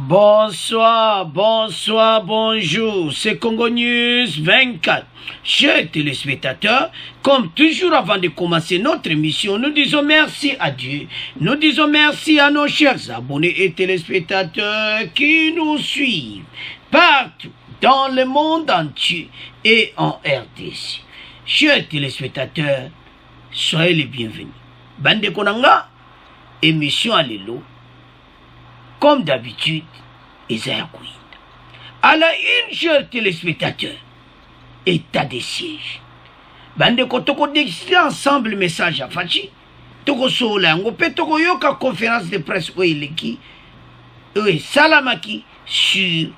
Bonsoir, bonsoir, bonjour, c'est Congo News 24. Chers téléspectateurs, comme toujours avant de commencer notre émission, nous disons merci à Dieu. Nous disons merci à nos chers abonnés et téléspectateurs qui nous suivent partout dans le monde entier et en RDC. Chers téléspectateurs, soyez les bienvenus. Bande Konanga, émission à l'élo. Comme d'habitude, Isaiah Kouinda. À la une, chers téléspectateurs, état de siège. Bande Kotoko décidé ensemble le message à Fachi. Toko Sola, on peut Toko Yoka conférence de presse où il est qui. Oui, Salamaki sur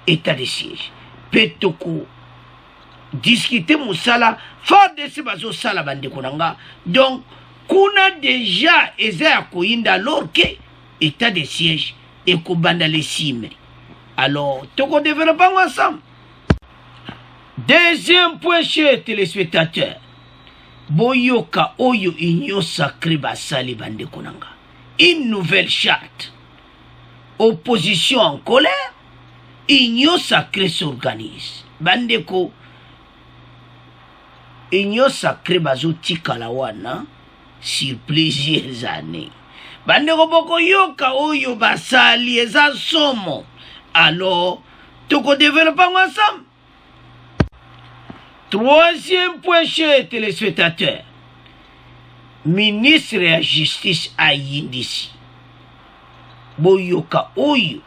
état de siège. Petoko discuter Moussala, fort de ce bazo Sala Bande Konanga. Donc, Kuna déjà Isaiah Kouinda alors que état de siège. Et Koubanda les cimes. Alors, Toko développons ensemble. Deuxième point, chers téléspectateurs. Boyoka Oyo Inyo Sacré Basali Bande Konanga. Une nouvelle charte. Opposition en colère. Inyo Sacré s'organise. Bandeko. Inyo Sacré Bazoti Kalawana. Sur plusieurs années. Bandeko boko yoka oyo basali eza somo. Alors, toko développons ensemble. Troisième point, chers téléspectateurs. Ministre de la Justice à Yindisi. Boyoka oyo.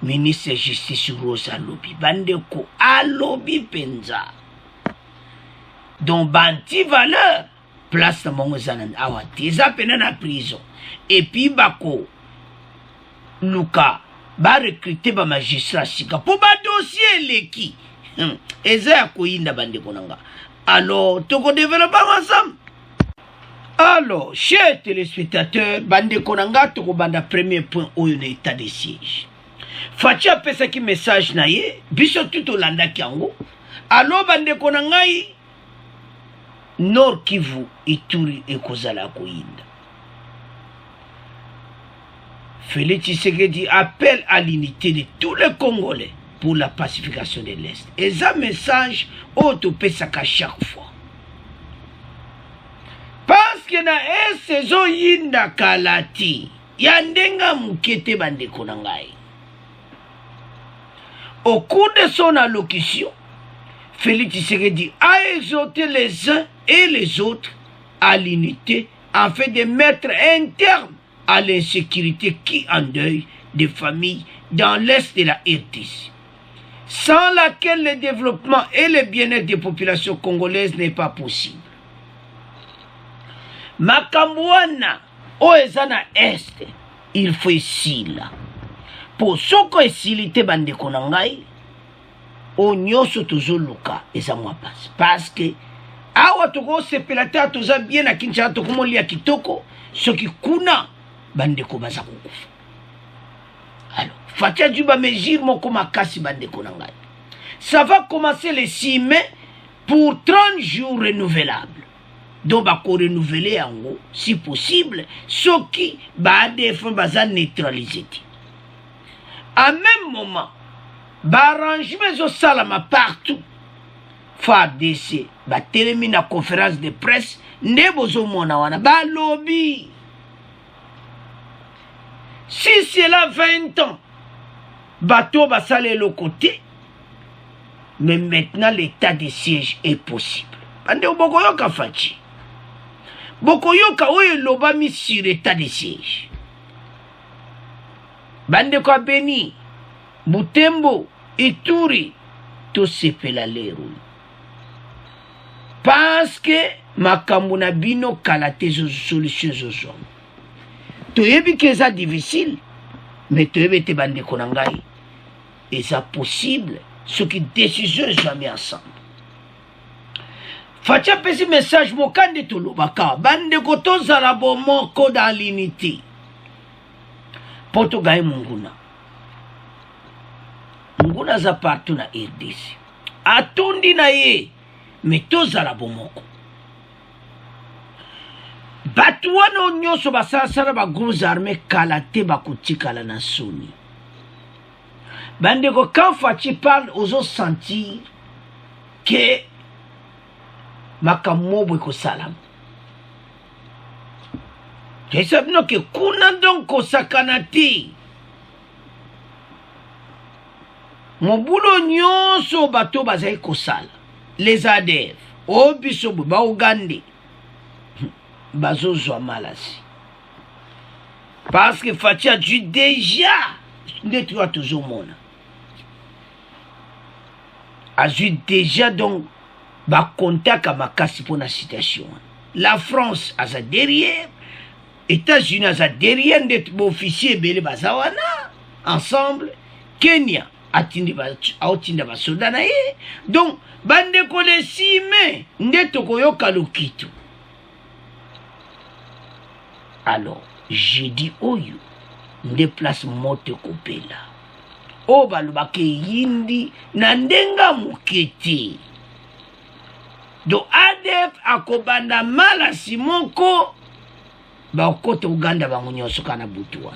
Ministre de la Justice Rosa Lobi. Bandeko alobi penza. Donc, banti valeur. Place de mon zanan awati. Eza pena na prison. Et puis, bako, Luka, ba recruter ba magistrat sika. Pour ba dossier leki. Eza Kouinda Bande Konanga. Alors, toko développons ensemble. Alors, chers téléspectateurs, Bande Konanga, toko banda premier point où il y a état de siège. Fachi a fait qui message na ye, biso tout Olanda Kiango. Alors, Bande Konanga, Nord Kivu, Ituri et Kozala Kouinda. Félix Tshisekedi appelle à l'unité de tous les Congolais pour la pacification de l'Est. Et ça message autopesaka chaque fois. Parce que na saison yinda kalati yandenga mukete bande konangai. Au cours de son allocution, Félix Tshisekedi a exhorté les uns et les autres à l'unité afin de mettre un terme à l'insécurité qui endeuille des familles dans l'est de la RDC, sans laquelle le développement et le bien-être des populations congolaises n'est pas possible. Makamwana, Oezana Est, il faut ici là. Pour ce que est bande konangai, on nyoso toujours luka et ça moi passe. Parce que, awa toko se pelata toza bien à Kinshasa toko moli ya kitoko, ce qui kuna bande ko baza kukufa. Alors, fatia juba mesure moko makasi bande konangai. Ça va commencer le 6 mai pour 30 jours renouvelables. Donc, bah, qu'on renouveler en gros, si possible, ce qui va baza neutraliser. En même moment, bah, arrangement zo salama partout. FARDC, bah, termine la conférence de presse, nebozo mona wana, bah, lobby. Si c'est là 20 ans, bateau va saler le côté, mais maintenant l'état de siège est possible. Bande Bokoyoka Fachi. Bokoyoka oye loba mis sur l'état de siège. Bande kwa Beni, Butembo, Ituri, tout se fait la leru. Parce que makamuna bino kalate zo solution zo zo. Toyebi que ça difficile, mais toyebi te bande konangai. Et ça possible, ce qui décision jamais ensemble. Fatia pesi message mokande to lobaka, bande koto zarabo moko dans l'unité. Poto gae munguna. Munguna za partout na RDC. Atondi na ye, mais to zarabo moko. Batuano nyoso basasara ba groupes armés kalate bakutikala na soni. Bandeko, quand Fachi parle, aux autres sentir que Makamobo est salam. Et ça veut dire que kuna donc sakanati. Mon boulot nyonso bato bazai kosala. Les ADF, au bisobu, ba Ougande, bazo zwa malasi. Parce que Fachi a dit déjà, tu as toujours mon. A dit déjà donc, ba contact à ma casse pour la situation. La France a ça derrière, États-Unis a ça derrière, d'être officier belé bazawana, ensemble, Kenya a tindi ba soda na ye. Donc, bande ko le sime, ndeto ko yoka lokitu. Alors, j'ai dit oyo, ndeplace mote kopela. O balubake yindi, nandenga muketi. Do ADF akobanda mala simoko, ba okote Uganda bangunyoso kana butuwa.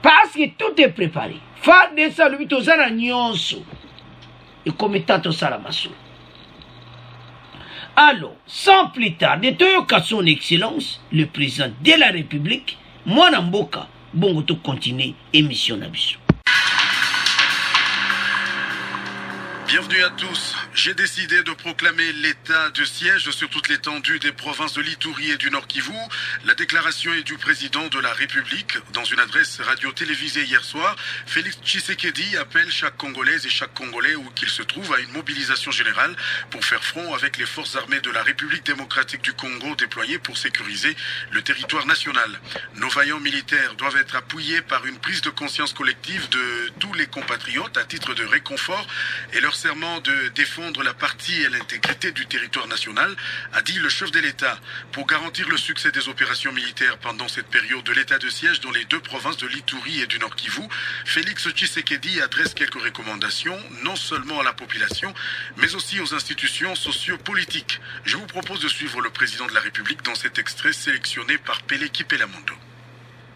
Parce que tout est préparé. Fade ça lui tozana nyonso. Et comme tato salamaso. Alors, sans plus tarder, Toyoka son excellence, le président de la République, Mwana Mboka, bongo to continue émission Nabiso. Bienvenue à tous. J'ai décidé de proclamer l'état de siège sur toute l'étendue des provinces de l'Ituri et du Nord Kivu. La déclaration est du président de la République. Dans une adresse radio-télévisée hier soir, Félix Tshisekedi appelle chaque Congolaise et chaque Congolais où qu'il se trouve à une mobilisation générale pour faire front avec les forces armées de la République démocratique du Congo déployées pour sécuriser le territoire national. Nos vaillants militaires doivent être appuyés par une prise de conscience collective de tous les compatriotes à titre de réconfort et leur serment de défendre la partie et l'intégrité du territoire national, a dit le chef de l'État. Pour garantir le succès des opérations militaires pendant cette période de l'état de siège dans les deux provinces de l'Ituri et du Nord Kivu, Félix Tshisekedi adresse quelques recommandations, non seulement à la population, mais aussi aux institutions socio-politiques. Je vous propose de suivre le président de la République dans cet extrait sélectionné par Peleki Pelamondo.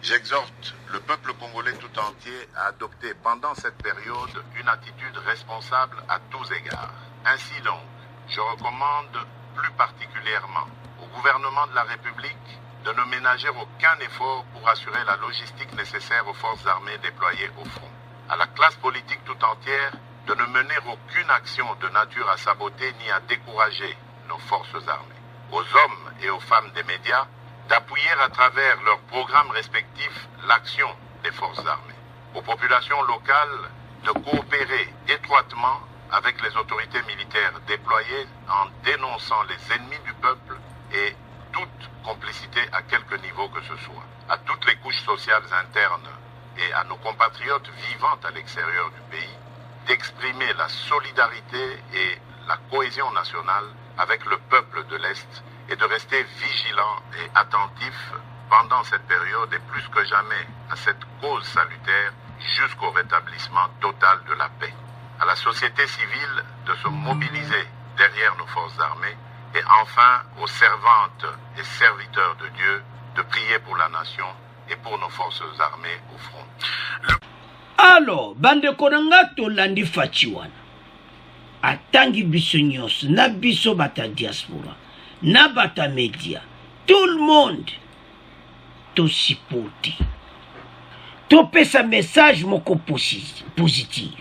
J'exhorte le peuple congolais tout entier à adopter pendant cette période une attitude responsable à tous égards. Ainsi donc, je recommande plus particulièrement au gouvernement de la République de ne ménager aucun effort pour assurer la logistique nécessaire aux forces armées déployées au front. À la classe politique tout entière de ne mener aucune action de nature à saboter ni à décourager nos forces armées. Aux hommes et aux femmes des médias d'appuyer à travers leurs programmes respectifs l'action des forces armées. Aux populations locales de coopérer étroitement avec les autorités militaires déployées en dénonçant les ennemis du peuple et toute complicité à quelque niveau que ce soit. À toutes les couches sociales internes et à nos compatriotes vivant à l'extérieur du pays, d'exprimer la solidarité et la cohésion nationale avec le peuple de l'Est et de rester vigilant et attentif pendant cette période et plus que jamais à cette cause salutaire jusqu'au rétablissement total de la paix. À la société civile de se mobiliser derrière nos forces armées et enfin aux servantes et serviteurs de Dieu de prier pour la nation et pour nos forces armées au front. Alors, bande konanga to landi fachiwana. Atangi biso nyonso na biso bata diaspora. Na bata media, tout le monde te supporte. Tu pesa message moko positif.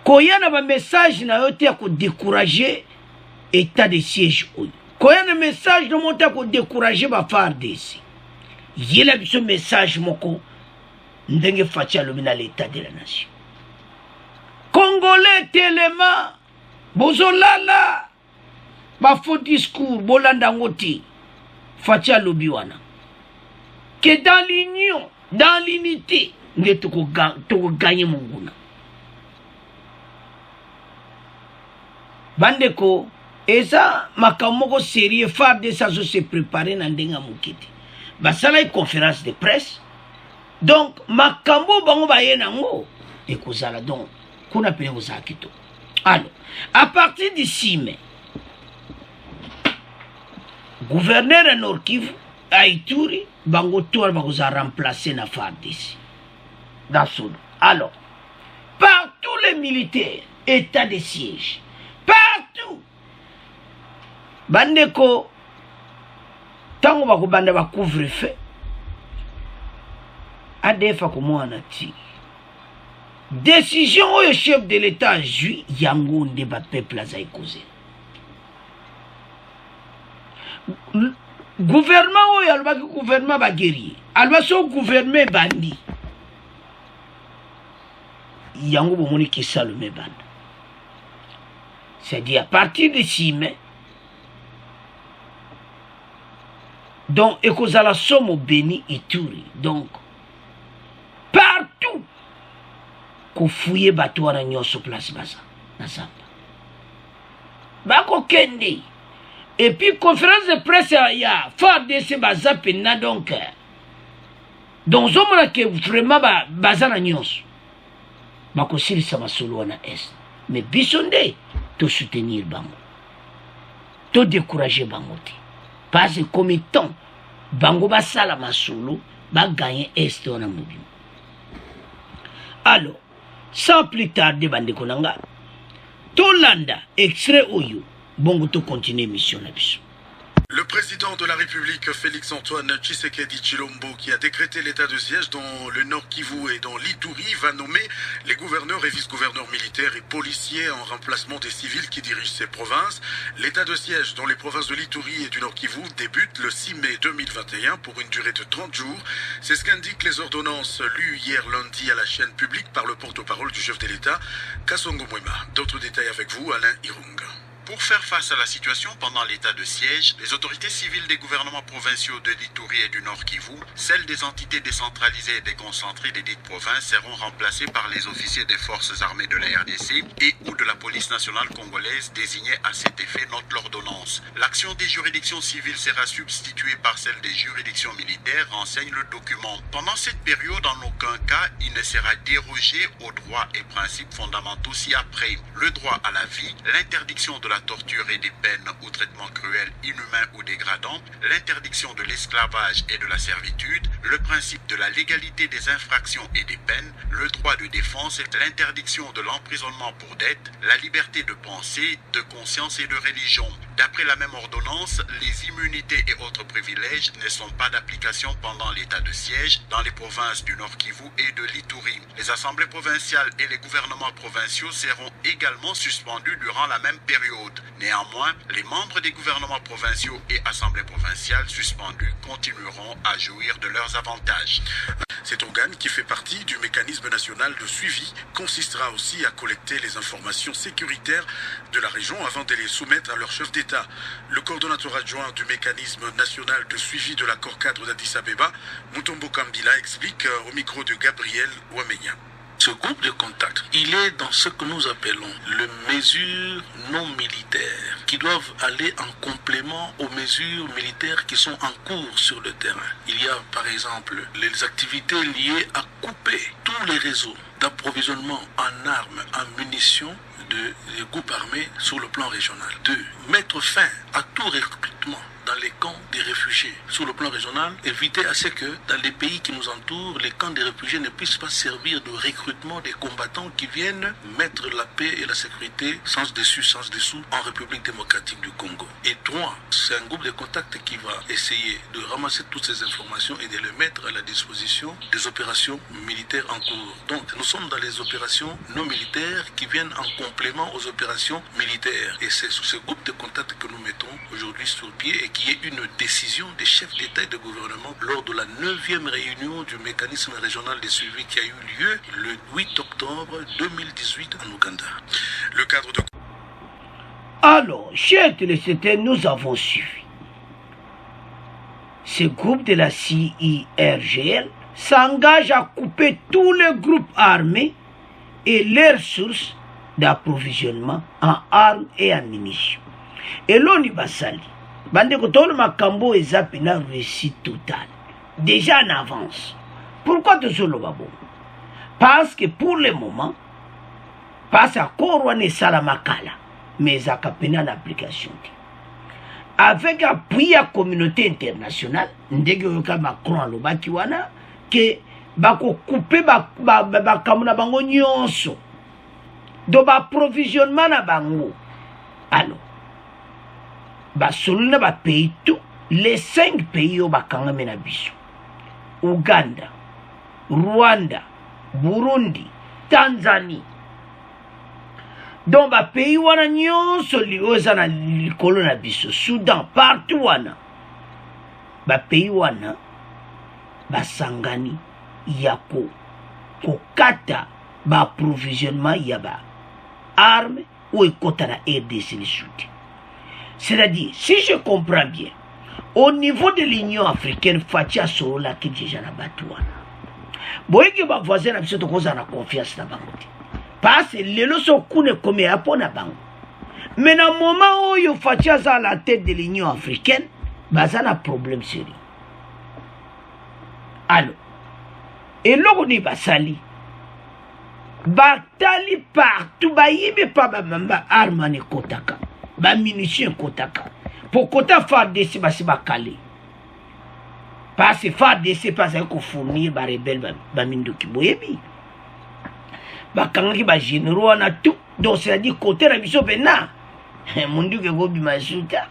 Koyana ba message na yote ya ko décourager état de siège oyo. Koyana message no monta ko décourager ba FARDC. Yela biso message moko ndenge facha lobina l'état de la nation. Congolais tellement bozolala ba faux discours bolanda ngoti facha lobiwana que dans l'union, dans l'unité nde to gagner munguna bandeko eza makamoko sérieux FARDC ça se préparer na ndenga mukiti basala une conférence de presse donc makambo bango bayena ngo ekozala donc kuna pene kozakito. Alors à partir d'ici mai gouverneur à Nord Kivu à Ituri bango tour bakoza remplacer na FARDC dans solo. Alors Partout les militaires, état de siège. Partout. Bandeko, tango bakubanda ba couvre-feu. ADF akomwana ti. Décision au chef de l'État jui yango nde ba peuple azai causer. Gouvernement oyo alobaki gouvernement ba guerrier. Alobaki so gouvernement bandi. Yango bomoni ki salome banda. C'est-à-dire à partir de 6 mai, donc ekozala somo Beni Ituri. Donc partout ko fouiller bato wana nyonso place baza na Zamba. Bako kende. Et puis conférence de presse ya FARDC baza pena donc on a que vraiment baza na nyonso. Bako silisa masolo wana est. Mais bisonde to soutenir bango. To décourager bango te. Parce que comme temps bango basala masolo ba gagner est wana mobi. Alors, sans plus tarder, bandeko nanga, Tolanda, extrait Oyo, bongo to continuer mission na biso. Le président de la République, Félix-Antoine Tshisekedi Tshilombo, qui a décrété l'état de siège dans le Nord Kivu et dans l'Ituri, va nommer les gouverneurs et vice-gouverneurs militaires et policiers en remplacement des civils qui dirigent ces provinces. L'état de siège dans les provinces de l'Ituri et du Nord Kivu débute le 6 mai 2021 pour une durée de 30 jours. C'est ce qu'indiquent les ordonnances lues hier lundi à la chaîne publique par le porte-parole du chef de l'État, Kasongo Mwema. D'autres détails avec vous, Alain Irung. Pour faire face à la situation pendant l'état de siège, les autorités civiles des gouvernements provinciaux de l'Ituri et du Nord Kivu, celles des entités décentralisées et déconcentrées des dites provinces seront remplacées par les officiers des forces armées de la RDC et ou de la police nationale congolaise désignés à cet effet, note l'ordonnance. L'action des juridictions civiles sera substituée par celle des juridictions militaires, renseigne le document. Pendant cette période, en aucun cas, il ne sera dérogé aux droits et principes fondamentaux ci-après. Le droit à la vie, l'interdiction de la torture et des peines ou traitements cruels, inhumains ou dégradants, l'interdiction de l'esclavage et de la servitude, le principe de la légalité des infractions et des peines, le droit de défense et l'interdiction de l'emprisonnement pour dette, la liberté de pensée, de conscience et de religion. D'après la même ordonnance, les immunités et autres privilèges ne sont pas d'application pendant l'état de siège dans les provinces du Nord Kivu et de l'Ituri. Les assemblées provinciales et les gouvernements provinciaux seront également suspendus durant la même période. Néanmoins, les membres des gouvernements provinciaux et assemblées provinciales suspendus continueront à jouir de leurs avantages. Cet organe, qui fait partie du mécanisme national de suivi, consistera aussi à collecter les informations sécuritaires de la région avant de les soumettre à leur chef d'État. Le coordonnateur adjoint du mécanisme national de suivi de l'accord cadre d'Addis Abeba, Mutombo Kambila, explique au micro de Gabriel Ouameya. Ce groupe de contact, il est dans ce que nous appelons les mesures non militaires, qui doivent aller en complément aux mesures militaires qui sont en cours sur le terrain. Il y a par exemple les activités liées à couper tous les réseaux d'approvisionnement en armes, en munitions des groupes armés sur le plan régional. 2. Mettre fin à tout recrutement dans les camps des réfugiés sur le plan régional, éviter à ce que dans les pays qui nous entourent, les camps des réfugiés ne puissent pas servir de recrutement des combattants qui viennent mettre la paix et la sécurité sens dessus, sens dessous en République démocratique du Congo. Et 3, c'est un groupe de contact qui va essayer de ramasser toutes ces informations et de les mettre à la disposition des opérations militaires en cours. Donc nous sommes dans les opérations non militaires qui viennent en complément aux opérations militaires. Et c'est sous ce groupe de contact que nous mettons aujourd'hui sur pied et qui est une décision des chefs d'État et de gouvernement lors de la 9e réunion du mécanisme régional de suivi qui a eu lieu le 8 octobre 2018 en Ouganda. Le cadre de... Alors, chers téléspectateurs, nous avons suivi. Ce groupe de la CIRGL s'engage à couper tous les groupes armés et leurs sources d'approvisionnement en armes et en munitions. Et l'ONU Basali, Bandeko Tolo Makambo et Zapina réussite totale. Déjà en avance. Pourquoi toujours le babo? Parce que pour le moment, parce à Korwane Salamakala, mais à Kapena en application. Avec appui à la communauté internationale, Ndege Yoka Macron Lobakiwana, que bako couper bakamuna bango nyonso do approvisionnement na bango. Alors basolo na ba pays tout les 5 pays au bakanga mena biso: Uganda, Rwanda, Burundi, Tanzanie. Donc ba pays wana nyonso lioza na likolo na biso, Soudan, partout wana ba pays wana basangani yako kokata ba approvisionnement ya ba armes ou ekota na RDC le soutien. C'est-à-dire, si je comprends bien, au niveau de l'Union africaine, Fatia Sorola qui déjà na batouana. Boyeki ba voisin na biso to koza na confiance na bango. Parce que les leçons kune comme yapo na bango. Mais dans le moment où yo Fatia à la tête de l'Union africaine, baza na problème sérieux. Alors, et l'on dit basali. Batali partout, ba yime pa ba mamba armane kotaka. Ba munitions kotaka. Pour kota FARDC basi bakale. Parce que FARDC pas ko fournir ba rebelle ba mindoki boyebi. Ba kangaki ba généraux na tout. Donc c'est à dire côté la biso bena. Munduki go bima suta.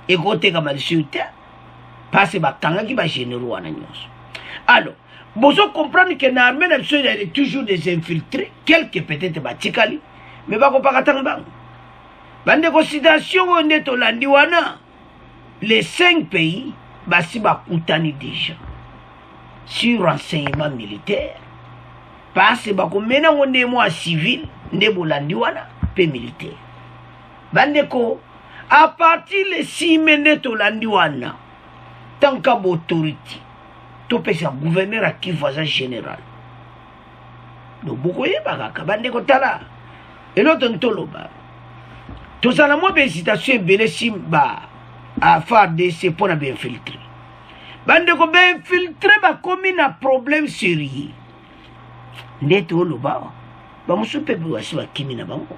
Et côté kama suta. Parce que ba kangaki ba généraux na nyonso. Alors, vous comprenez que l'armée il y a toujours des infiltrés, quelques peut-être batikali, mais pas qu'on pas attendre. Bande considération on est au Landiwana, les 5 pays, basi bakutani déjà sur renseignement militaire, parce que bako mena on est moi civil, ndebo Landiwana, peu militaire. Bande ko à partir les 6 minutes au Landiwana, tant qu'à autorité. Tout peut être gouverneur à qui voisin général. Donc, beaucoup de gens et l'autre ntoloba. Tout ça, la moins hésitation, Bélésimba à faire des pour bien filtrer. Bande ko bien filtrer, comme un problème sérieux. Neto loba, ba musupe biwasi wa kimi na bango.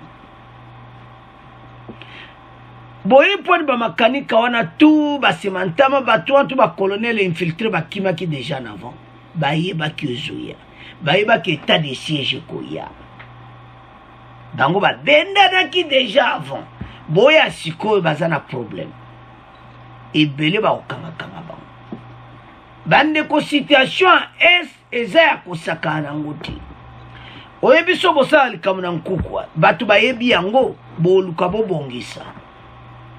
Boye point ba makanika wana tout ba semantama ba tout ba colonel infiltré ba kimaki déjà en avant. Ba yeba ki ozoya. Ba yeba ki état de siège koya. Bango ba benda na ki déjà avant. Boya siko bazana problème. Et belé ba okanga kanga bango. Bande ko situation est ezaya ko sakana ngoti. Oyebi so bosali kamuna nkukwa. Batu ba yebi yango boluka bobongisa.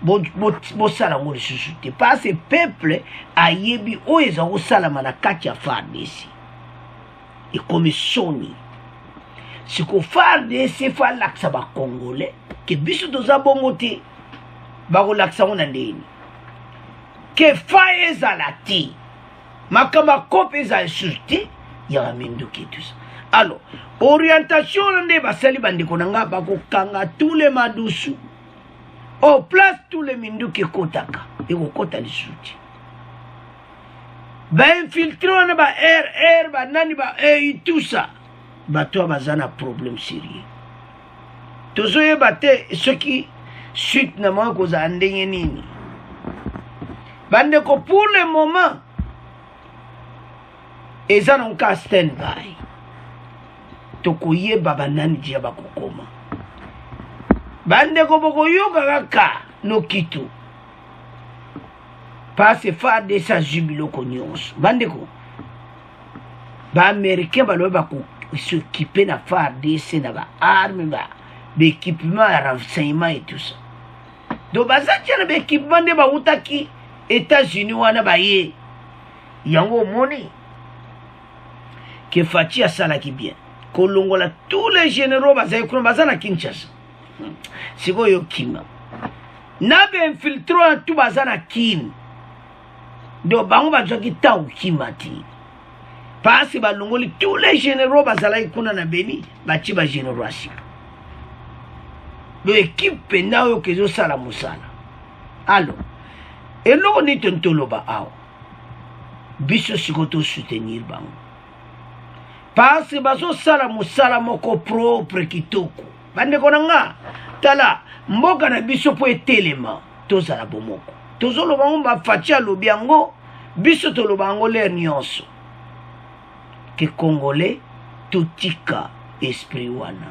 Bosala ngoli susute parce que peuple a yebi oeza osala manakati ya FARDC et comme soni siko FARDC fa laksa ba congolais ke biso toza bongo te ba ko laksa ngona ndeni ke fa ezala ti makama kope ezala susute ya minduki tout ça. Alors orientation nde basali bandeko nanga ba ko kanga tous les madusu. Oh, place tous les mindou qui kotaka. Et au kota les soutien. Ba infiltré, on a ba air, ba nani ba tout ça. Ba toi, ba zana problème sérieux. Tous ceux ceux qui suite na moi cause andenye nini. Bande ko pour le moment, ils ont un stand-by. Tokoye baba nani dia ba kokoma. Bande ko boko yoga kaka no kitu. Parce fa de sa jubilo ko nyonso. Bande ko ba américain ba lo ba ko s'occuper na fa de se na ba arme ba équipement renseignement et tout ça. Do baza tena ba équipement de ba utaki États-Unis wana ba ye. Yango moni que Fatia sala ki bien. Kolongola tous les généraux baza ko baza na Kinshasa. Siko yo kima nabe infiltré tout bazana kin do bango bazoki ta ukimati parce que balongoli tous les généraux bazala ikuna na Beni bachi ba généraux asi do équipe na yo kezo sala musala. Alors et lo ni tontoloba aw biso sikoto soutenir bango parce que bazo sala musala moko propre kitoko. Bande konanga tala mboka na biso po etelema tozala bomoko tozolo bango ba Fatia lobiango biso to lobango le nyonso ke congolais totika esprit wana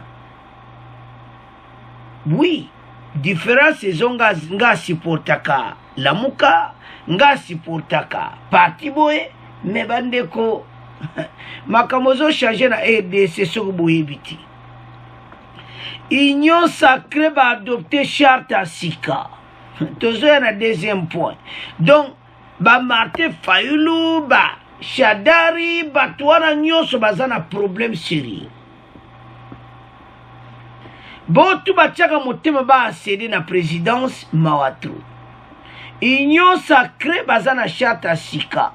oui différence ezo nga supportaka Lamuka nga supportaka parti boye me bandeko makamozo changer na RDC soko boyebiti Union sacrée va adopter charte à Sika. Toujours un deuxième point. Donc, ba Martin Fayulu, ba Shadari, ba Touana Nyonso, bazana problème sérieux. Bon, tout ba tchaka motema ba cédé na présidence Mawatro. Union sacrée, bazana charte à Sika.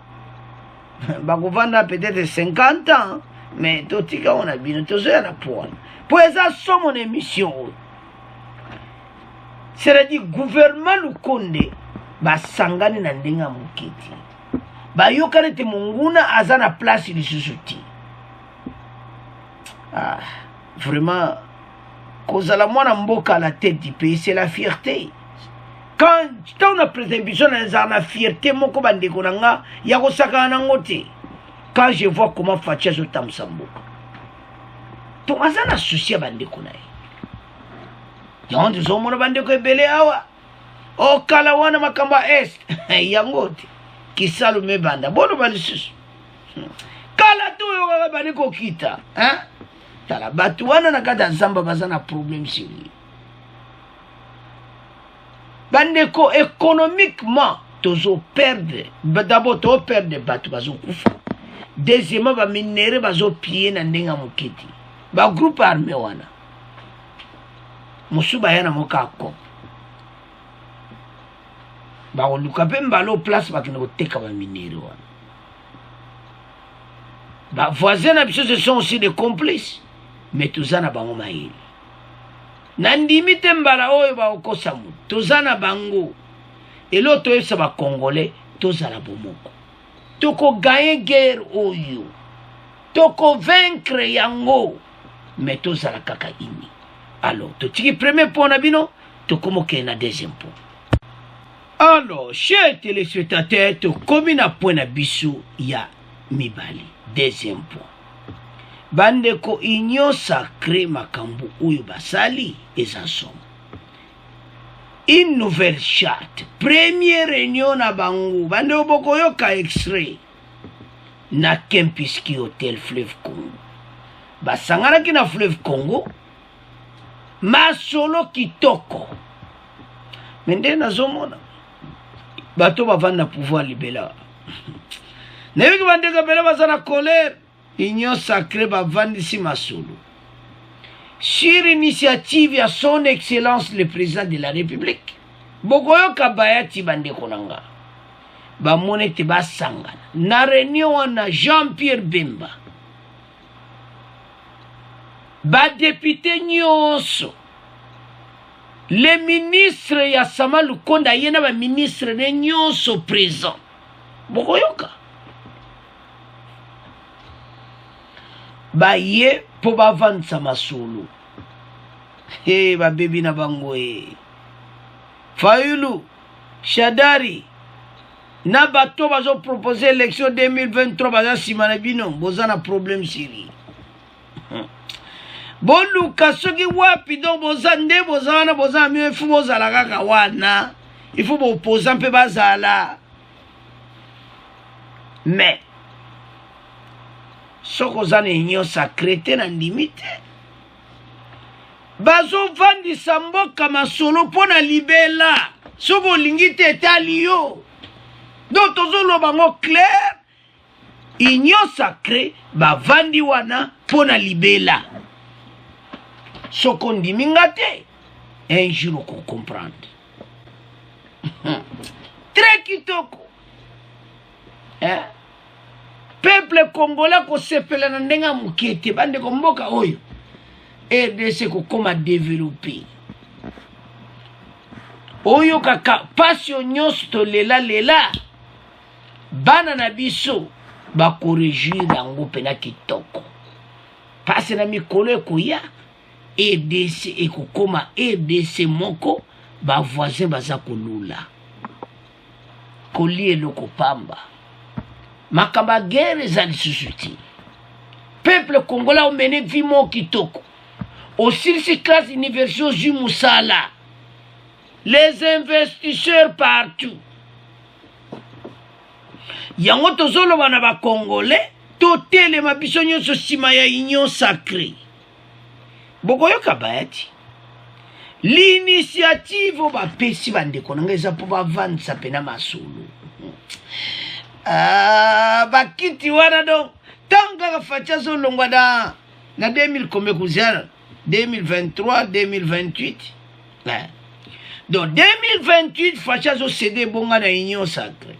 Ba gouverne peut-être 50 ans, mais totika on a bien, toujours un point. Pour ça, c'est mon émission. C'est-à-dire, gouvernement le Konde, ba sangani na ndenga muketi. Ba yokane te munguna azana place de Susuti. Ah, vraiment, cause la mona mboka à la tête du pays, c'est la fierté. Quand on a présentation dans la fierté, moko bandeko nanga, yako saka nangote. Quand je vois comment Fatia zo tamsamboka. Azana souci bandeko na ye yonde zomona bandeko ebele awa okala wana makamba est yangote kisalu mebanda bono balisusu kala tu yo bandeko kita tala batu wana na kata zamba bazana problème sérieux bandeko économiquement tozo perdre d'abord to perdre batu bazo kufa deuxièmement ba minere bazo piller na ndenga moketi ba groupe armé wana musuba yana mokako ba oluka pe mbalo place ba kino teka ba minere wana ba voisins na biso ce sont aussi des complices mais tozana bango maili na ndimite mbala oyo ba okosa mu tozana bango elo toyesa ba congolais tozala bomoko toko gagner guerre oyo toko vaincre yango mais tous à la kakaini. Alors, tu tiki premier point nabino, tu comme na deuxième point. Alors, chers téléspectateurs, tu comme na point na biso ya mibali. Deuxième point. Bandeko union sacrée makambo uyo basali et en somme. Une nouvelle charte. Première réunion na bango. Bandeko boko yoka extrait. Na Kempiski Hotel Fleuve Congo. Basangana ki na Fleuve Congo masolo kitoko mende nazomona bato bavanda pouvoir libéral nayeki bandeka bele bazana colère union sacrée bavandisi masolo sur initiative ya son excellence le président de la république bokoyoka bayati bandeko nanga bamone te basangana na réunion wana Jean-Pierre Bemba ba député nyonso le ministre ya Sama Lukonda yena ba ministre ne nyonso présent bokoyoka ba ye po ba vansa masolo ba bebi na bango Fayulu Shadari na bato bazo proposer élection 2023 baza simana bino bozana problème sérieux boluka soki wapi donc bozande bozana bozana mieux fu bozala kaka wana il faut opposer mpe bazala mais soko zana union sacrée te na limite bazovandisa mboka masolo mpo na libela soki olingi te etali yo donc tozoloba ngo clair union sacrée bavandi wana mpo na libela soko ndiminga te un jour oko comprendre très kitoko peuple congolais kosepela na ndenga mokete bandeko mboka oyo RDC kokoma développer oyo kaka passion nyonso tolela bana na biso bakorégir yango pena kitoko pasi na mikolo ekoya RDC ekokoma RDC moko bavoisin baza kolula kolie eloko pamba makamba guerre za lisusu te peuple congolais omene vie mo kitoko aussi classe université du Moussala. Les investisseurs partout. Yango tozolo bana ba Congolais, totele mabiso nyonso sima ya union sacrée. Bokoyoka bayati. L'initiative ba pesi bandeko nanga eza po bavandisa pena masolo. Bakiti wana donc tanga ka facha zo longwa na 2000 combien kuzana 2023 2028. Donc 2028 facha zo cédé bonga na union sacrée.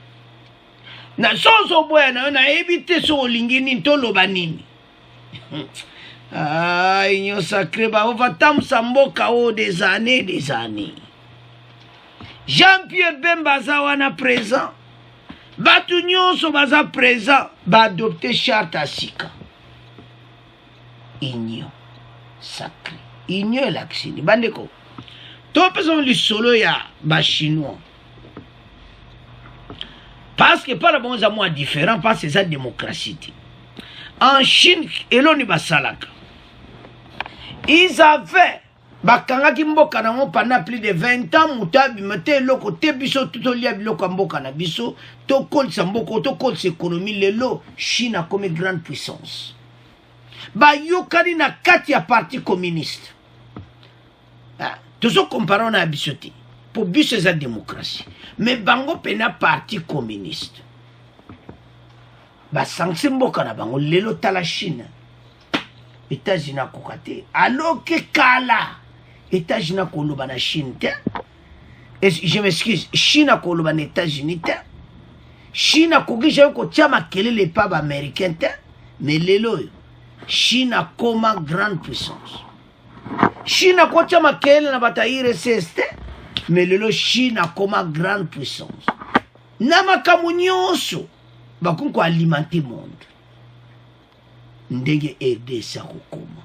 Na sozo boya na éviter so lingini toloba nini. Union sacrée ba on va tam samboka o des années. Jean-Pierre Bemba zawana présent. Batu nyonso baza présent ba adopter charte asika. Union sacrée. Union laksini bandeko. To peso li solo ya ba chinois. Parce que par rapport à moi différent parce que c'est la démocratie. En Chine, eloni basalaka. Ils avaient bakanga kimboka nango pendant plus de 20 ans mutabi mate loko te biso tout lia biloko mboka na biso to kol samboko to kol économie lelo Chine a comme grande puissance. Ba yokani na kati ya parti communiste. Toujours comparons na bisoti. Pour biso c'est la démocratie. Mais bango pena parti communiste. Ba sanction mboka na bango lelo tala Chine. États-Unis a kokate. Alors que kala États-Unis a koloba na Chine te. Je m'excuse, Chine a koloba na États-Unis te. Chine a kokija ko tiama kelele pa ba américain te. Mais lelo Chine a comme grande puissance. Chine a ko tiama kelele na bata IRSS te. Mais lelo Chine a comme grande puissance. Namakamu nyonso bakunko alimenter monde. Ndenge RDC akokoma.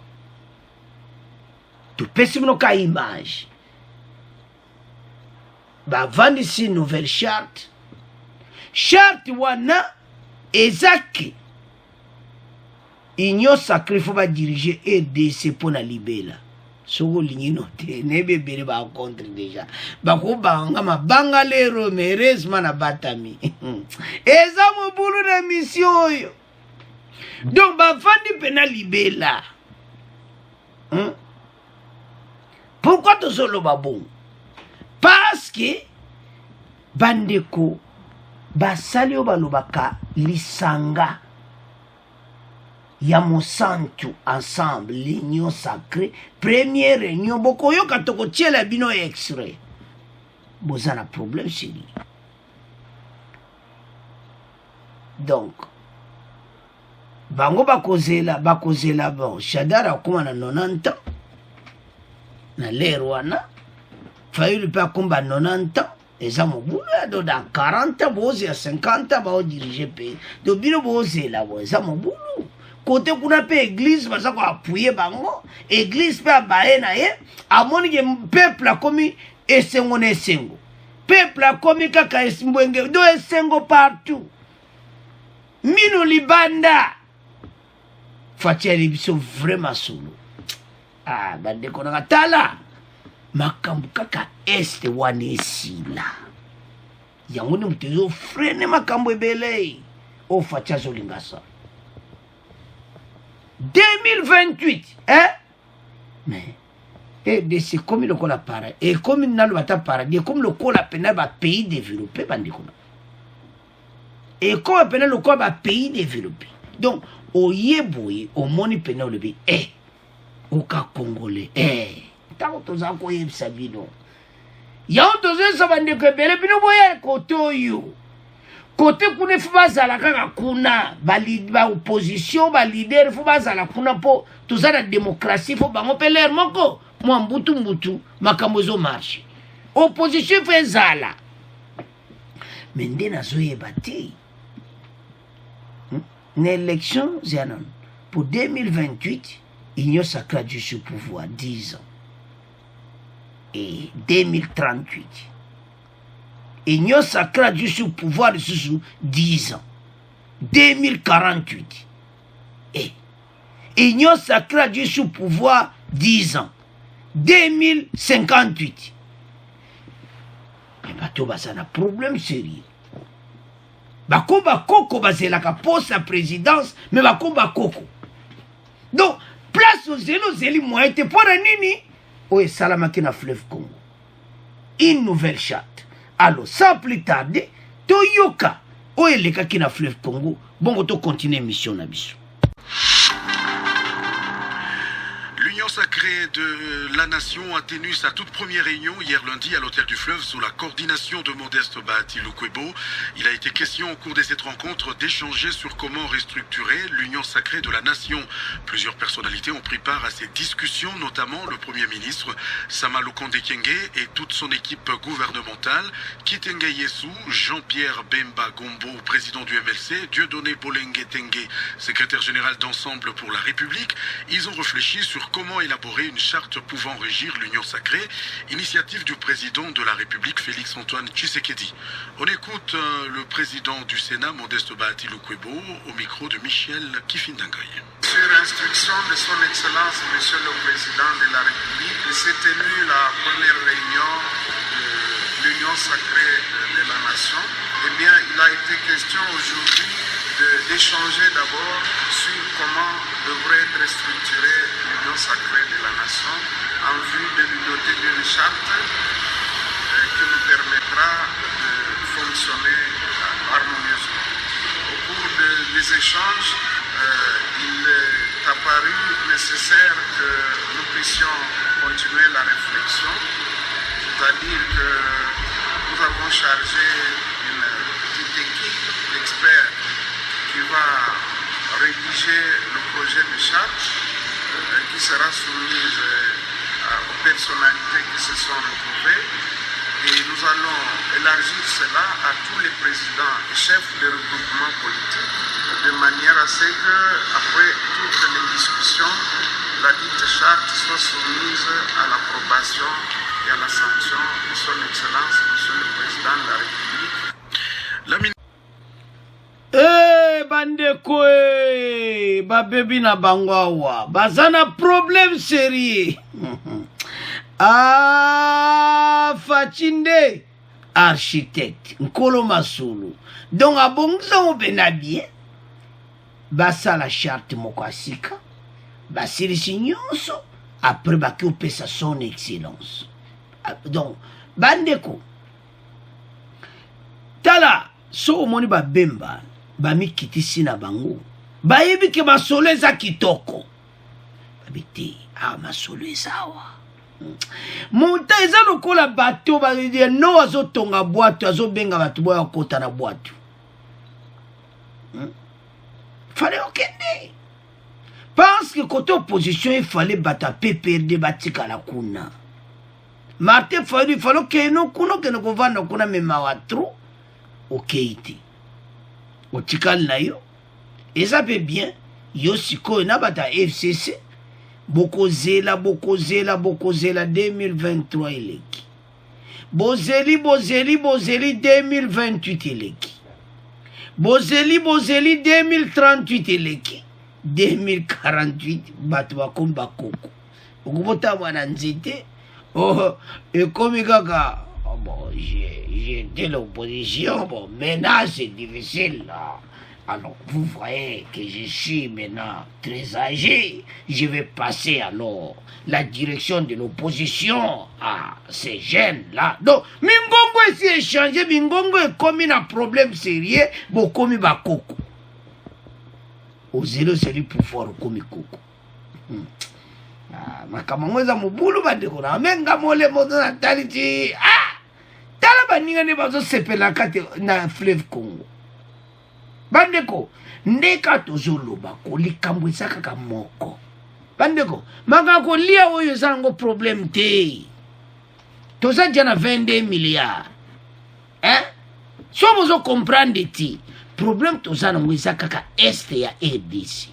Tupesi mnoka image. Ba vandisi nouvelle charte. Charte wana ezaki. Union sacrée faut ba diriger RDC pour na libela. Soko lingi note nebe bere ba contre déjà. Ba ko banga mabanga lero merezma na batami. Eza mobulu na mission yo. Donc, bah, Fandi pena libela. Pourquoi tu solo babon? Parce que bandeko basalio balobaka lisanga ya Monsanto ensemble l'union sacrée première réunion boko yo katoko tiela bino extrait. Bozana problème c'est lui. Donc bango bakozela bon Shadara kuma na 90 ans na lerwana Fayulu pa kumba 90 ans eza mobulu do dans 40 ans boze à 50 ans ba diriger pays do bino bozela bo eza mobulu côté kuna pe église baza ko appuyer bango église pe bae na ye amoni ke peuple a komi esengo na esengo peuple a komi kaka esimbwenge do esengo partout mino libanda Fatia biso vraiment solo. Bande konanga tala. Makambu kaka este wanesila. Yango ni mtezo frene makambu ebele. O fatia zolingasa. 2028, Mais c'est comme le cola para. Et comme n'a le bata paradis, comme le cola pena ba pays développé bande kona. Et comme pena le cola ba pays développé. Donc Oyeboye, au moni pena le bi, Oka Congolais, Tant toza ko yebisa bino. Ya toza sabande ko bele bino boye koto yo. Côté kuna fuba zala kaka kuna, ba opposition, ba leader fuba zala kuna po toza la démocratie fo bango peler moko, mo mbutu makambo zo marche. Opposition fe zala. Mende na zo yebate. Une élection, pour 2028, Union sacrée du sous pouvoir, 10 ans. Et 2038. Union sacrée du sous pouvoir, 10 ans. 2048. Et Union sacrée du sous pouvoir, 10 ans. 2058. Mais bato baza na problème sérieux. Bakomba koko bazelaka poste la présidence, mais bakomba koko. Donc, place aux zéli moyen te pour nini? Oye salamaki na fleuve Congo. Une nouvelle charte. Alors, sans plus tarder, Toyoka, oye leka ki na fleuve Congo, bon to continuer mission na biso. L'Union sacrée de la Nation a tenu sa toute première réunion hier lundi à l'Hôtel du Fleuve sous la coordination de Modeste Bahati Lukwebo. Il a été question au cours de cette rencontre d'échanger sur comment restructurer l'Union sacrée de la Nation. Plusieurs personnalités ont pris part à ces discussions, notamment le Premier ministre Sama Lukonde Kyenge et toute son équipe gouvernementale, Kitenge Yesu, Jean-Pierre Bemba Gombo, président du MLC, Dieudonné Bolenge Tengue, secrétaire général d'Ensemble pour la République. Ils ont réfléchi sur comment élaborer une charte pouvant régir l'Union sacrée, initiative du président de la République Félix-Antoine Tshisekedi. On écoute le président du Sénat, Modeste Bahati Lukwebo, au micro de Michel Kifindangoy. Sur instruction de son Excellence, Monsieur le Président de la République, s'est tenue la première réunion de l'Union sacrée de la Nation. Eh bien, il a été question aujourd'hui d'échanger d'abord sur comment devrait être structurée l'Union sacrée de la Nation en vue de lui doter d'une charte qui nous permettra de fonctionner harmonieusement. Au cours des échanges, il est apparu nécessaire que nous puissions continuer la réflexion, c'est-à-dire que nous avons chargé une petite équipe d'experts qui va rédiger le projet de charte qui sera soumise aux personnalités qui se sont retrouvées, et nous allons élargir cela à tous les présidents et chefs de regroupements politiques de manière à ce que, après toutes les discussions, la dite charte soit soumise à l'approbation et à la sanction de son Excellence, Monsieur le Président de la République. Bandeko babebi na bangwawa bazana problème sérieux. Fachinde architecte Nkolo Masulu donc abongisa obena bien basa la charte moko asika basilisi nyonso après baki opesa son excellence. Donc bandeko tala so omoni babemba bamikitisi na bango bayebi ke masolo eza kitoko babite masolo ezawa monta eza lokola bato baye no azotonga bwato azobenga bato boya kota na bwato fallait okende parce que côté opposition il fallait bata PPRD batika la kuna Martin fallait que no kuno que no kovanda kuna mema watro okeiti otikal na yo eza pe bien yo siko na bata FCC bokozela 2023 eleki bozeli 2028 eleki bozeli 2038 eleki 2048 bato bakomba koko okubota mwana nzete ekomi kaka bon, j'étais l'opposition, bon, maintenant c'est difficile là. Alors vous voyez que je suis maintenant très âgé, je vais passer alors la direction de l'opposition à ces jeunes là. Donc, Mingongo est échangé, Mingongo est comme un problème sérieux, bon, comme bakoko. Au zéro, c'est le pouvoir comme koko. Makamangoza mubulu bandeko na menga mole moto na taliti tala baninga ne bazo sepela kate na fleuve Congo bandeko ndeka tozoloba ko likambo esaka ka moko bandeko manga ko lia oyo zango problème te toza jana 22 milliards so bozo comprendre ti problème toza na ngwisa ka este ya RDC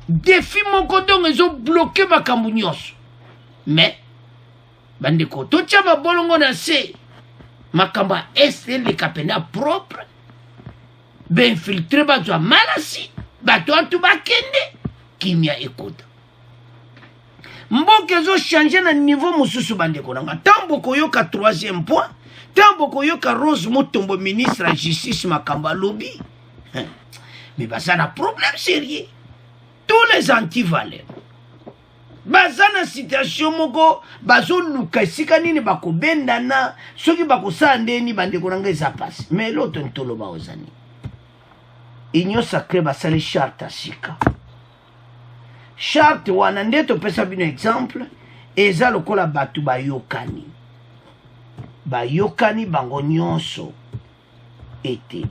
défi mon kodong ils ont bloqué ma nyonso mais bandeko totia mabolongo na se makamba est le kapena propre infiltré bato malasi bato antu bakende kimia ekota mboka ezo changer na niveau mosusu bandeko nanga tambo koyoka 3e point tambo koyoka Rose Mutombo ministre la justice makambo alobi mais baza na problème sérieux tous les anti-valeurs baza na situation moko bazoluka esika nini bakobendana soki bakosala ndeni bandeko nanga eza pasi mais loto ntoloba ozani union sacrée basali charte asika charte wana nde topesa bino exemple eza lokola bato bayokani bango nyonso ete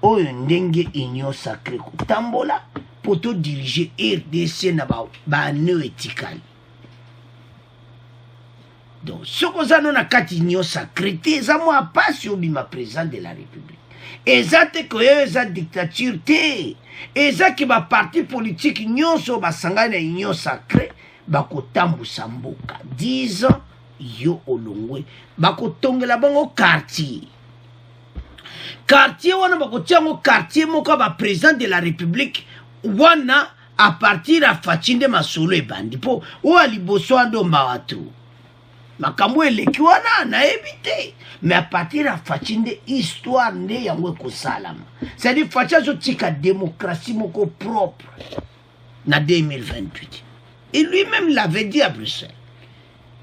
oyo ndenge union sacrée kotambola poto diriger RDC na baneo etikali donc soko zano na kati union sacrée te eza mwa pasi obima président de la république eza te koyo eza dictature te eza ki baparti politique nyonso basangani na union sacrée bakotambusa mboka 10 ans yo olongwe bakotongela bango quartier wana bakotiango quartier moko ba président de la république wana a partir ya Fachinde masolo ebandi po o aliboso ando mbawatu makambo eleki wana na ebite mais à partir ya Fachinde histoire nde yango ekosalama c'est-à-dire Facha zo tika démocratie moko propre na 2028 et lui-même l'avait dit à Bruxelles.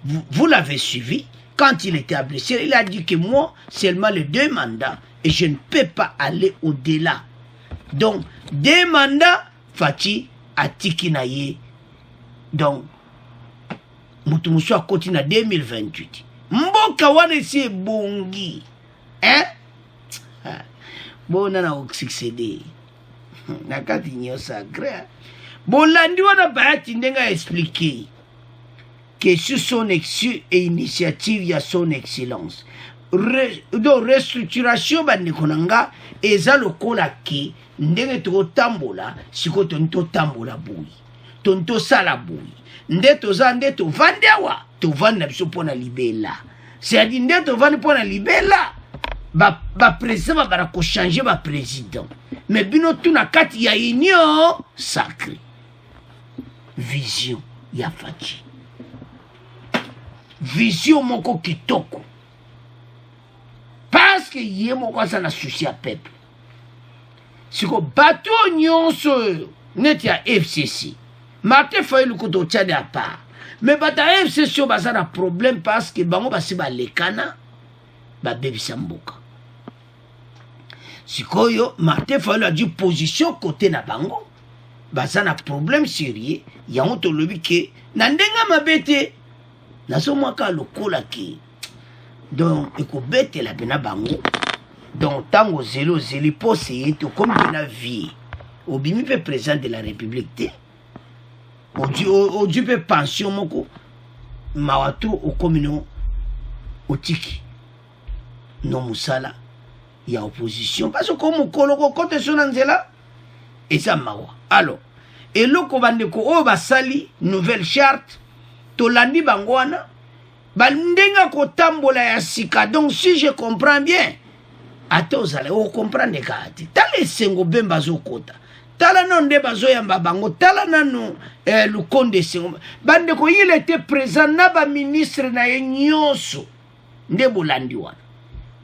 Vous l'avez suivi quand il était à Bruxelles, il a dit que moi seulement les 2 mandats et je ne peux pas aller au-delà. Donc 2 mandats Fachi atiki na ye. Donc mutumusho akoti na 2028. Mboka wana si bongi. Bona na succéder. Na kati nyosa gré. Bolandi wana bayati ndenga expliquer que sur son initiative il y a son excellence. Donc restructuration bandekonanga eza lokola ki ndenge totambola siko tonto tambola boui tonto sala boui ndeto za ndeto vandewa to vanda biso pona libela c'est-à-dire ndeto vanda pona libela ba président ba ko changer ba président mais bino tuna kati ya union sacrée vision ya Fachi vision moko kitoko parce que yé moko ça na souci à peuple siko bato nyonso neti ya FCC Martin Fayulu koto tchade à part mais bata FCC baza na problème parce que bango basi ba lekana ba bebisa mboka sikoyo Martin Fayulu a dit position côté na bango baza na problème sérieux yango to lobi ke na ndenga mabete naso mwaka lokola ki donc ekobete la bena bango donc tango zelo zeli posé to comme bena vie obimi pe président de la république te odu pe pension moko mawatu o komino otiki no musala ya opposition parce que comme koloko kote sona nzela eza mawa alors eloko bandeko o basali nouvelle charte tolandi bangwana bandenga kotambola ya sika donc si je comprends bien ate ozala o comprendre kati tala esengo bemba zokota tala nonde bazo yamba bango tala nano lukonde sengo bandeko il était présent na ba ministre na nyonso nde bolandi wana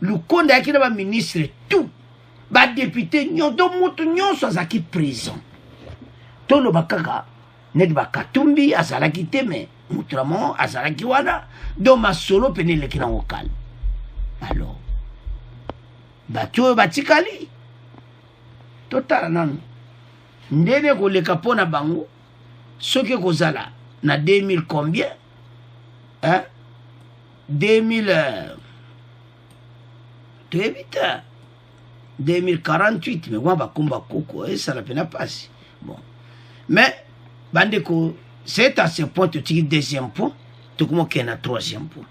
lukonde akina ba ministre tout ba député nyonso mutu nyonso azaki présent tolo bakaka net bakatumbi azalaki teme mutramo azalaki wana do masolo pene lekina okal alors bato batikali totala nanu ndene koleka pona bango soki kozala na 2000 combien 2000 2048 mais kwa bakomba koko ça la pena passe bon mais bandeko c'est à ce point tu tires deuxième point tu comment qu'il y a troisième point.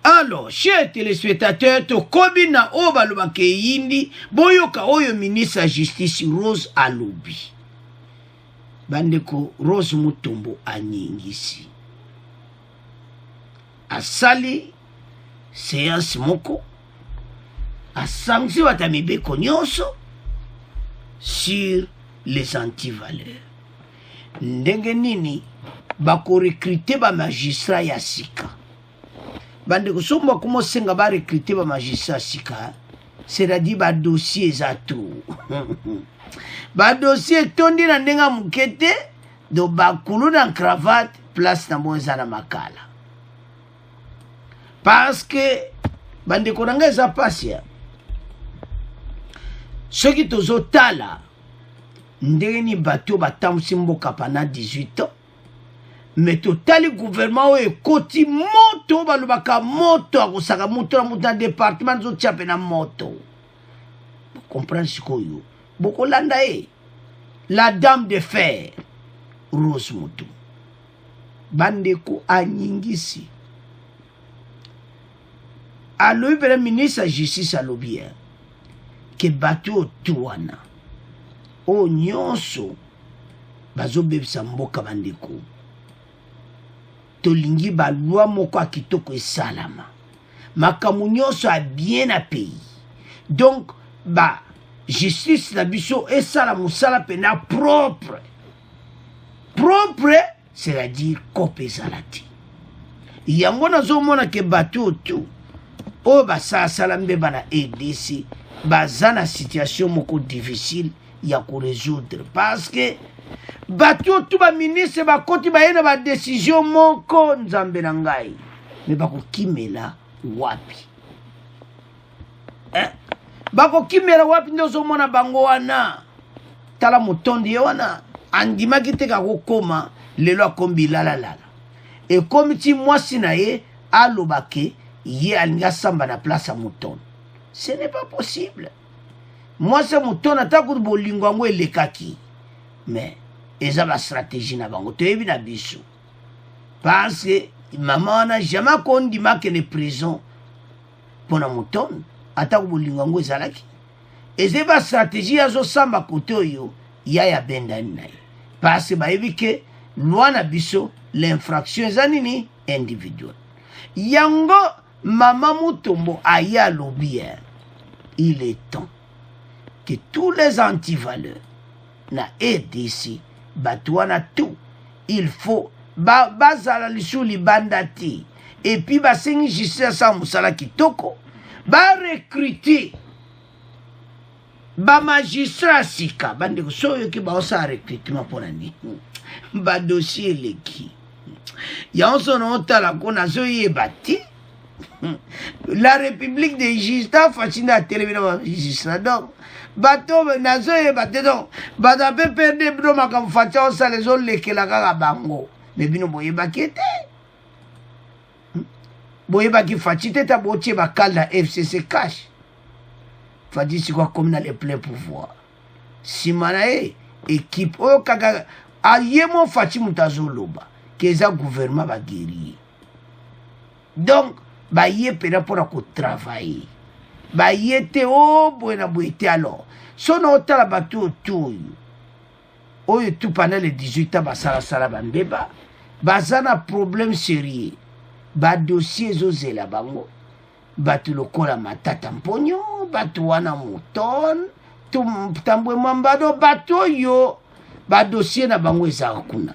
Alors chers téléspectateurs to kobina oba lobake yindi boyoka oyo ministre ya justice Rose alobi bandeko Rose Mutombo anyingisi asali séance moko asangi batamibeko nyonso sur les antivaleurs ndenge nini bako recruter ba magistrat ya sika. Bande ko somba komo senga ba recruter ba magistrat sika. C'est-à-dire ba dossier za tout. Ba dossier tondi na ndenga mukete do bakulu na cravate place na moza na makala. Parce que bande ko nanga za pasia. Soki tozo tala ndenge ni bato batambusi mboka pana 18 ans. Mais totali gouvernement oyo ekoti moto balobaka moto akosaka moto na moto na département zotia pe na moto. Comprendre sikoyo. Bokolanda e. La dame de fer Rose Mutombo. Bandeko anyingisi. Alobi pele ministre justice alobi ke bato tuwana. O nyonso bazo bebisa mboka bandeko. Tolingi ba loi moko akitoko esalama. Makamu nyonso a bien à pays. Donc ba justice na biso esala musala pena propre. Propre, c'est-à-dire kope zalati. Yango nazomona ke bato tu o ba sala mbe bana EDC bazana situation moko difficile ya ko résoudre parce que bato tu ba ministre ba koti ba yena ba décision moko nzambe na ngai me bako kimela wapi bako kimela wapi ndozo mona bango wana tala mutondi wana andima kiteka kokoma lelo akombi la e komi ti mwasi na ye alobake ye alinga samba na place à mouton. Ce n'est pas possible. Moi c'est mouton atako bolingo ngo elekaki. Mais eza ba stratégie na bango to yebi na biso. Parce que maman n'a jamais kondi makene prison pour na mouton atako bolingo ngo ezalaki. Eza ba stratégie azo samba kote oyo ya bendani na ye. Parce que ba yebi ke loi na biso l'infraction ezanini individuelle. Yango Maman Mutombo aya lobby. Il est temps que tous les antivaleurs na EDC batouana tout. Il faut bazala lisuli bandati et puis basengi justice sa musala kitoko ba recruter ba magistrat sika bande soyo ki ba osa recrutement pour nani ba dossier leki ya on son tala kona soye bati. La République des Gista fascine à télévision Gista donc bateau nazo et bateau bada pe perdre bro makam fatia ça les autres lekela kaka bango mais bino boye bakete boye baki fatite ta botie bakala FCC cash fadi si quoi comme dans les pleins pouvoirs simanae équipe o kaka ayemo fati mutazoloba keza gouvernement ba guerrier donc ba yé pena pour travailler ba yete o buena buete alors sono otala batu tout oyo tout pendant les 18 ans basala sala bambeba bazana problème sérieux ba dossier zozela bango batu lokola matata mponyo batu wana mouton tambwe mambado batu yo ba dossier na bango eza kuna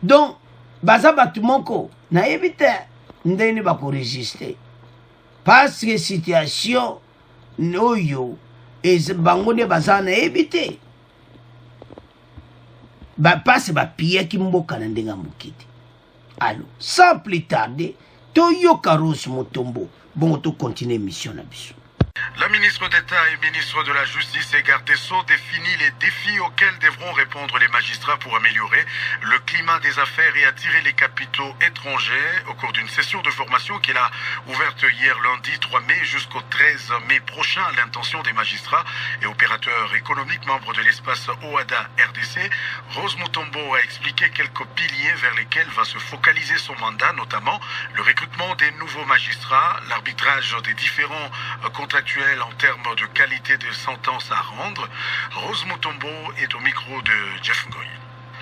donc baza batu moko na éviter ndeni bako résister parce que situation noyo et bango ne bazana éviter ba passe ba pied ki mboka na ndenga mukiti alors sans plus tarder toyoka Rose Mutombo bon to continuer mission na biso. La ministre d'État et ministre de la Justice et garde des Sceaux définit les défis auxquels devront répondre les magistrats pour améliorer le climat des affaires et attirer les capitaux étrangers au cours d'une session de formation qu'elle a ouverte hier lundi 3 mai jusqu'au 13 mai prochain à l'intention des magistrats et opérateurs économiques membres de l'espace OADA RDC. Rose Mutombo a expliqué quelques piliers vers lesquels va se focaliser son mandat, notamment le recrutement des nouveaux magistrats, l'arbitrage des différents contractuels en termes de qualité de sentence à rendre. Rose Mutombo est au micro de Jeff Ngoy.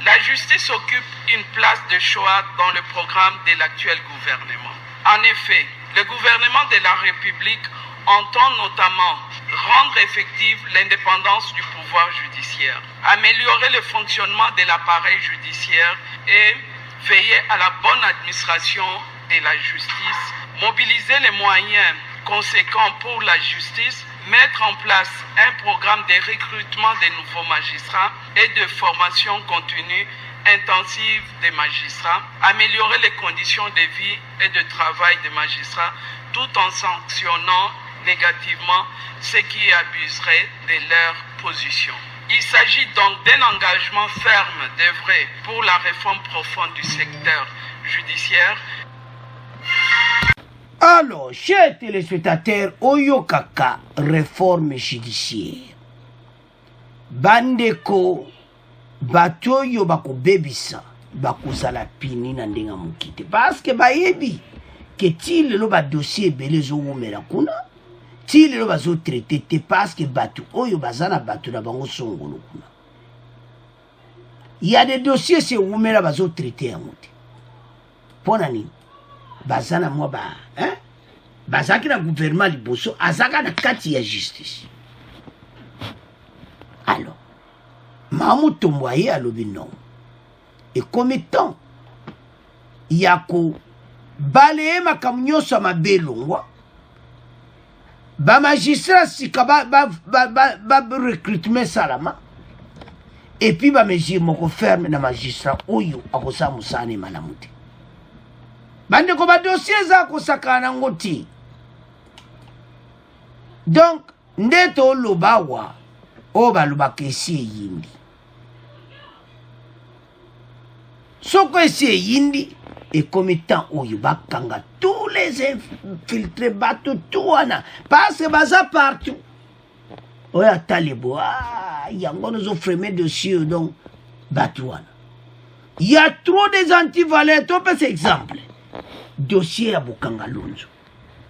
La justice occupe une place de choix dans le programme de l'actuel gouvernement. En effet, le gouvernement de la République entend notamment rendre effective l'indépendance du pouvoir judiciaire, améliorer le fonctionnement de l'appareil judiciaire et veiller à la bonne administration de la justice, mobiliser les moyens conséquents pour la justice, mettre en place un programme de recrutement de nouveaux magistrats et de formation continue intensive des magistrats, améliorer les conditions de vie et de travail des magistrats tout en sanctionnant négativement ceux qui abuseraient de leur position. Il s'agit donc d'un engagement ferme d'œuvrer pour la réforme profonde du secteur judiciaire. Alors, chers téléspectateurs, Oyokaka, réforme judiciaire. Bandeko, batoyo bako bebisa, bako zalapini na ndenga mukite. Parce que bayebi, que ti lelo ba dossier belé zo wumela kuna, ti lelo ba zo traité te parce que batu oyo bazana batu na bango songolo kuna. Il y a des dossiers c'est wumela ba zo traité ya muti. Pona nini? Bazana mwa ba, hein? Bazaki na gouvernement liboso, azaka na kati ya justice. Alors, Mamou Tomboye a lobi non. Et comme étant, yako balaye makamnyo sa mabelongwa, ba magistrat sika ba recrutement salama, et puis ba mesure moko ferme na magistrat oyo akosa musane malamuti. Bande ko ba dossier za ko sakana ngoti. Donc, ndeto lobawa o baluba kesi yindi. Soko esi yindi et comme étant oyo bakanga tous les infiltrés bateau tout wana parce que baza partout. Oya talibo yango nous offre dossier donc bateau wana. Il y a trop des antivaleurs, on peut cet exemple. Dossier à Bukanga Lonzo.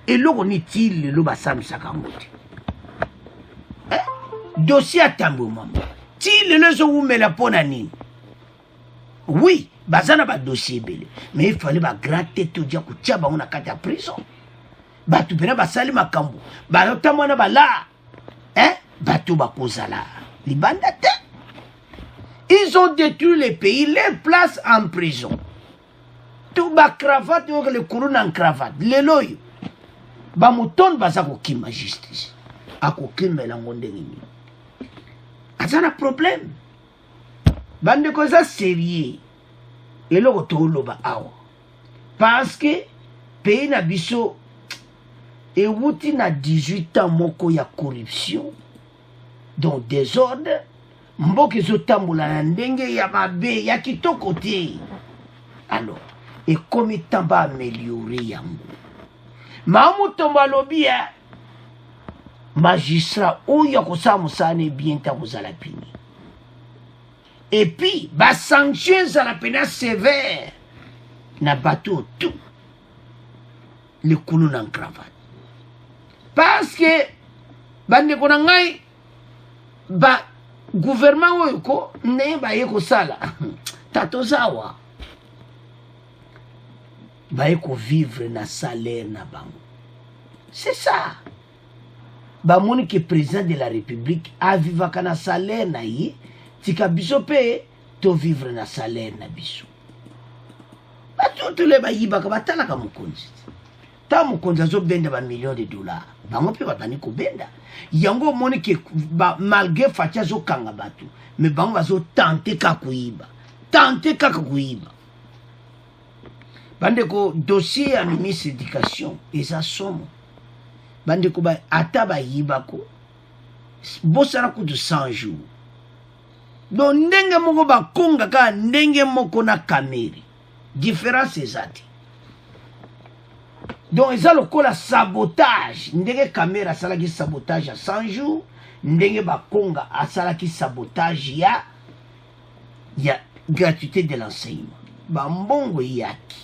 Et là, on est-il le basam sakangote. Dossier à Tambo Mamba. Til le zo me la ponani. Oui, bazana ba dossier belé. Mais il fallait ba gratter tout dia kutia ba on a kata prison. Ba tu pena ba sali makambo. Ba notamment ba la. Ba tu ba kozala. Libanda te. Ils ont détruit les pays, les placent en prison. Tout ba cravate, le couronne en cravate. Le loyo. Ba mouton baza ko kima justice. Ako kima la ngonde ngini. Azana problème. Bande koza sérieux. Et le retour ba awa. Parce que pays na biso et wuti na 18 ans moko ya corruption. Donc désordre. Mboki zotambola na ndenge ya mabe ya kitoko te. Alors, et comme étant ba améliorer yango. Mamu tomba lobi ya magistrat oyo kosa musane bien ta kozala pini. Et puis ba sanction za la pena sévère na bateau tout le koulou nan cravate. Parce que bande kona ngai ba gouvernement oyo ko ne ba yeko sala tatozawa ba yeko vivre na salaire na bango. C'est ça. Ba moni que président de la République a vivaka na salaire na ye tika biso pe to vivre na salaire na biso. Ba tout le ba yibaka batalaka mukonzi. Ta mukonzi azo benda ba millions de dollars. Bango pe batani ko benda. Yango moni que malgré fatia zo kanga batu, mais bango bazo tenter ka kuiba. Tenter ka kuiba. Bande ko dossier à ministre d'éducation et ça somme. Bande ko ba ataba yibako. Bosara ko de 100 jours. Donc ndenge moko ba konga ka ndenge moko na kameri. Différence ezati. Donc ils ont le sabotage. Ndenge caméra salaki sabotage à 100 jours. Ndenge bakonga a salaki sabotage ya gratuité de l'enseignement. Bambongo yaki.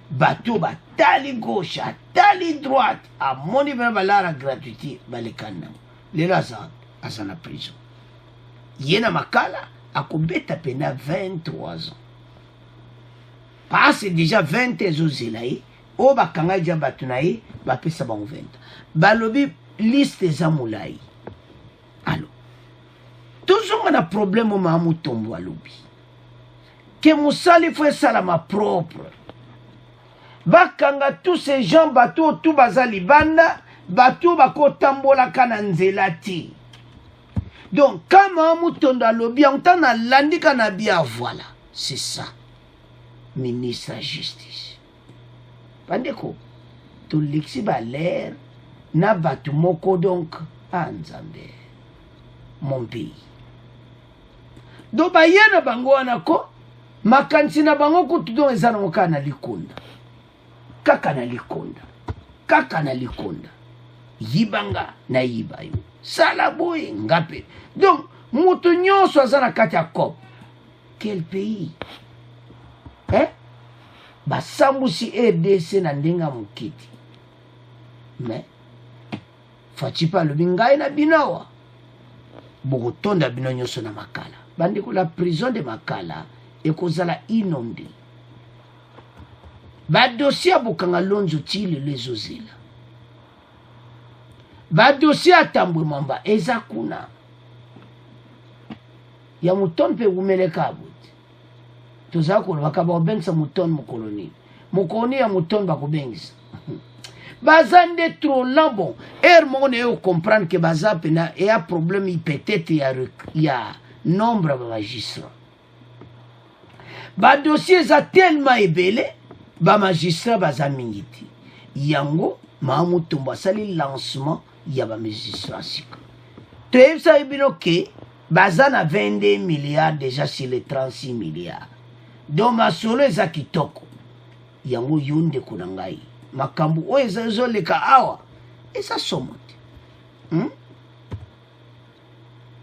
Bateau batali gauche, tali droite, à mon niveau la gratuité, balekana. Les lazans à sa prison. Yena makala a kobeta pena 23 ans. Parce déjà 20 ans zelaï. o bakanga dia batu na ye bapesa bango 20 balobi liste eza molai. Alors toujours na problème o Mahamu Tombo alobi ke mosali fo esalama propre bakanga tous ces gens bato tout baza libanda bato bakotambolaka na nzela te. Donc quand Mahamu Tombo alobi on t'a na landika na bia voilà c'est ça ministre de la justice bandeko to lexi ba l'air na batu moko donc anzambe mon pays do bayana bango wana ko makanisi na bango kutu don ezana moka na likonda kaka na likonda yibanga na yiba yo sala boy ngape. Donc mutu nyonso azana kati ya COP quel pays basambusi RDC na ndenga mokiti mais Fatipa alobi ngai na binawa bokotonda bino nyonso na makala bandeko. La prison de Makala ekozala inondé badossier bokanga lonzo tili lezozela badossier atambwe mamba eza kuna ya muton pe umeleka abuti tozala koloba ka babengisa muton mokoloni ya muton bakobengisa baza nde trop lambon moko na yo comprendre que baza pena e ya problème peut-être ya nombre ba magistrat ba dossier eza tellement ebele ba magistrat baza mingi te yango Mahamu Tombo asali lancement ya ba magistrat sika toyebisa bino ke baza na 22 milliards déjà sur les 36 milliards donc masolo eza kitoko yango yonde kuna ngai makambo oyo ezoleka awa eza somo te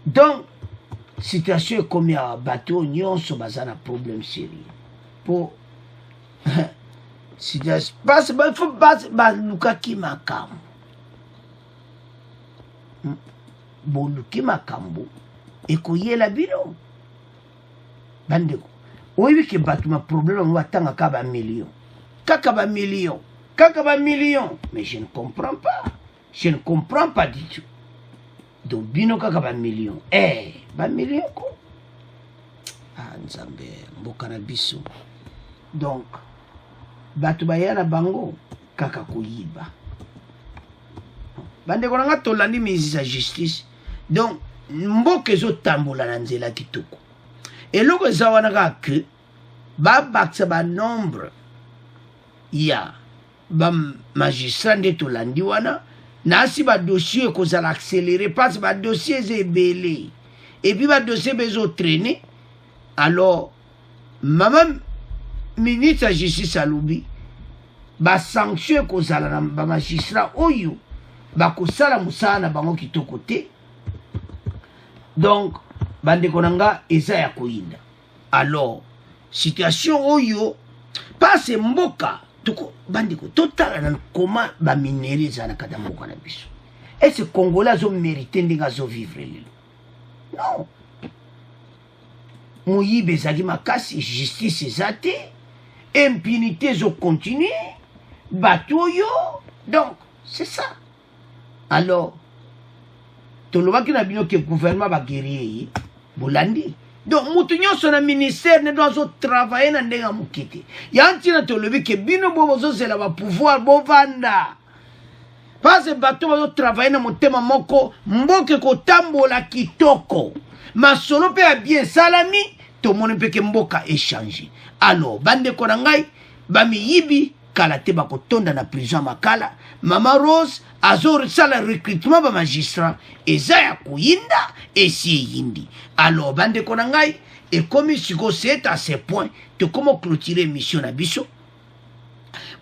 donc situation ekomi awa bato nyonso baza na problème sérieux po balukaki makambo boluki makambo ekoyela bino bandeko oyebi ke bato ma problème yango batangaka bamillion kaka ba million, mais je ne comprends pas du tout. Donc bino kaka ba million ko nzambe mboka na biso. Donc batu bayana bango kaka koyiba bandeko nanga tolandi ministre ya justice. Donc mboka ezotambola na nzela kitoko eloko eza wana kaka ke babakisa banombre ya ba magistrat nde tolandi wana nasi ba dossier kozala accéléré parce ba dossier ebele et puis ba dossier bezo traîner. Alors maman ministre de justice alobi ba sanction kozala na ba magistrat oyo ba kosala musala na bango kitoko te. Donc bandeko nanga eza ya koyinda. Alors situation oyo passe mboka toko bandiko total na comment ba minéraux za na kata mboka na biso. Est-ce que Congolais zo mérité ndinga zo vivre lelo? Non. Moyibe zaki makasi justice ezate, impunité zo continuer, batoyo. Donc c'est ça. Alors tolobaki na bino ke gouvernement ba guerrier bolandi. Donc mutu nyonso na ministère ne doit travailler na ndenga mukite. Yanti na tolobi ke bino bozo zela ba pouvoir bovanda. Parce que bato bazo travailler na motema moko mboke ko tambola kitoko. Masolo pe a bien salami to moni pe ke mboka échanger. Alors bande ko na ngai ba mi yibi kala te ba ko tonda na prison Makala. Mama Rose azor sala recrutement ba magistrat eza ya kuyinda esi yindi. Alors bande ko na ngai et comme siko c'est à ce point de comment clôturer mission na biso.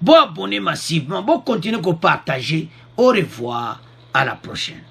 Bon abonner massivement, bon continuer ko partager. Au revoir, à la prochaine.